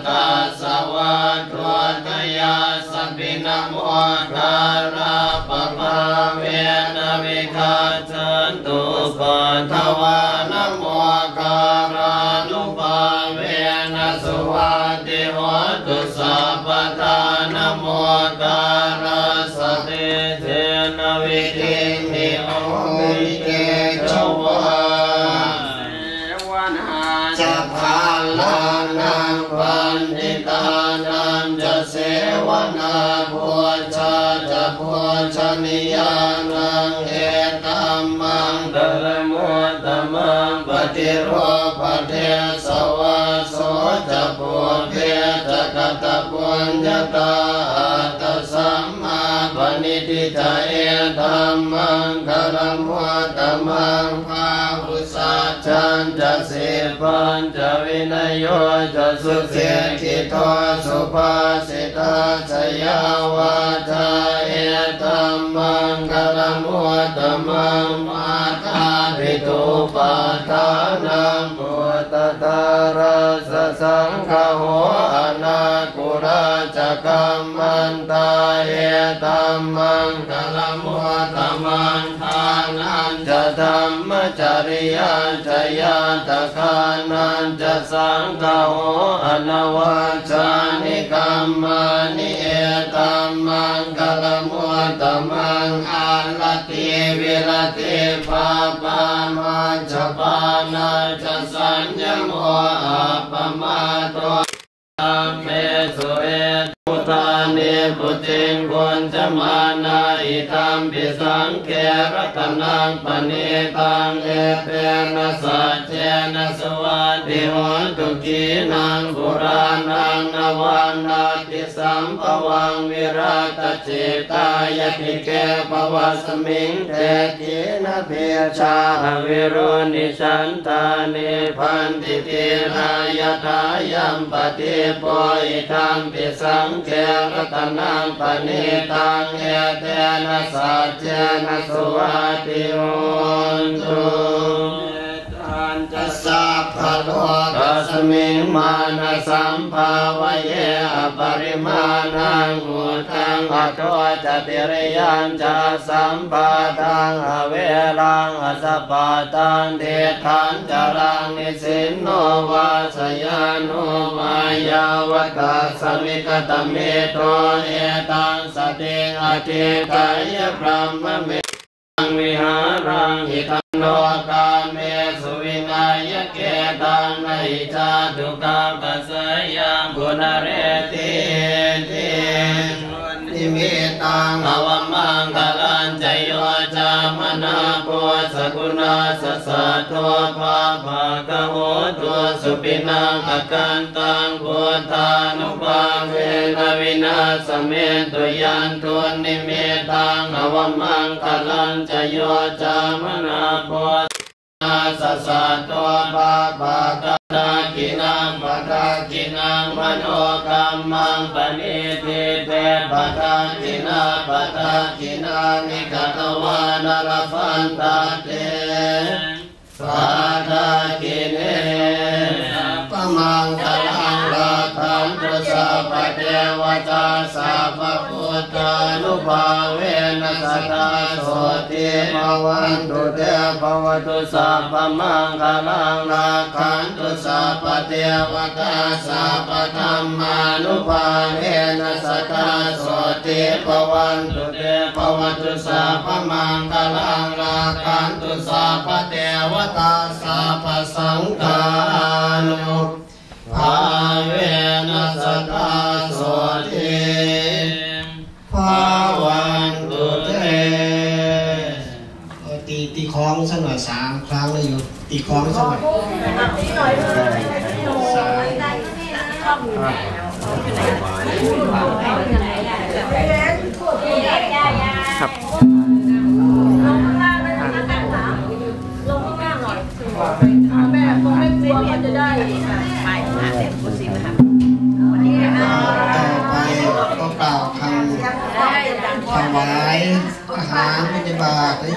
ตาสวัสตัวตยาสปินะโมคาราปะภาเวนะวิคาจันตุปัทวานะโมคารานุภาเวนะสุวัติโหตุสัพพทานะโมคาราสติเทนะวิธิมิโอวิเกจวะจะพาลานังปันติตานันจะเสวนาพุทธะจะพุทธนิยานังเอตัมมังเดลมุตตมังปฏิโรปเทสวะโสจะปุเพจะกตปุญญตาตัสสัมมาปณิทิจเอธัมมังคารมุตตมังภาวุสัจจันจะสิปัญจวินัยโยจะสุเสกิโตสุภาสิตาชยาวาจาเอตัมมังคารมุตตมังมาตาภิตุปาทานังปุตตตาราสสังฆโหอนาคุราจะกัมมันตาเอตัมมังคารมุตตมังทานันจะธรรมจริยาชยาตคานันจะสังฆโหอนวัชฌานิกัมมานิเอตัมมังคารมุตตมังอาลติวิรติปาปามาจปานาจะสัญญโมอาปมาโตเมสุเอตุตานิปุติงกุญจมานาอิตัมปิสังเขรัตนังปณิตังเอเตนะสัจเจนะสวัสดิโหตุกีนังปุรานังนวันนาติสัมภวังวิราตจิตายติเกปวัสมิงเตกินะเพียชาวิรุณิชันตานิพันติติรายทายัมปฏิปโอิทัมปิสังเขรัตนังปณิตังเอเตนะสัจเจนะสุวัสดิโหตุจะสัพพะโลกัสมิงมานะสัมภาวะเยอปริมาณังอุทังอโตจะติริยัญจะสัมปะทังอเวรังอสัพพะตังเทถันจรังนิสินโนวาสยานุมายาวตาสมิกตเมโตเอตังสติอธิกายพรหมเมวิหารังหิทันโนกาเมสุวินัยเกตังไนจาตุกาปัสสยังกุณเรติตินิมิตังอวมังคลัญจโยจามนาโพสกุณาสสะโตภาภะคะโหตุสุปินังอกันตังพุทธานุภาเวนะวินาสเมตุยันตุนิมิตังอวมังคลัญจโยจามนาโพสัสสะโตภาภะคะนากินังปะทากินังมโนกัมมังปณิทิเตปะทากินาปะทากินานิกตวานรพันตาเตปะทากิเนปะมังคลังราคันตุสัพพเทวตาสัพพพุทธานุภาเวนัสตาโสติภวันตุเตภวตุสัพพมังคลังราคันตุสัพพเทวตาสัพพธรรมานุภาเวนัสตาโสติภวันตุเตภวตุสัพพมังคลังราคันตุสัพพเทวตาสัพพสังฆานุภาเวนัสตาโสติภวันตุเตตีคล้องสักหน่อย3 ครั้งเลยอยู่ตีคล้องสักหน่อยครับแม่คงไม่กลัวมันจะได้ไปนะเด็กผู้สินะครับวันนี้ต่อไปก็กล่าวคำถวายอาหารบิณฑบาตนะ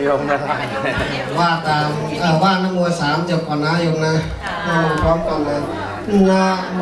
โยมนะครับว่าตามว่านโม3 จบก่อนนะโยมนะพร้อมกันเลย นะโม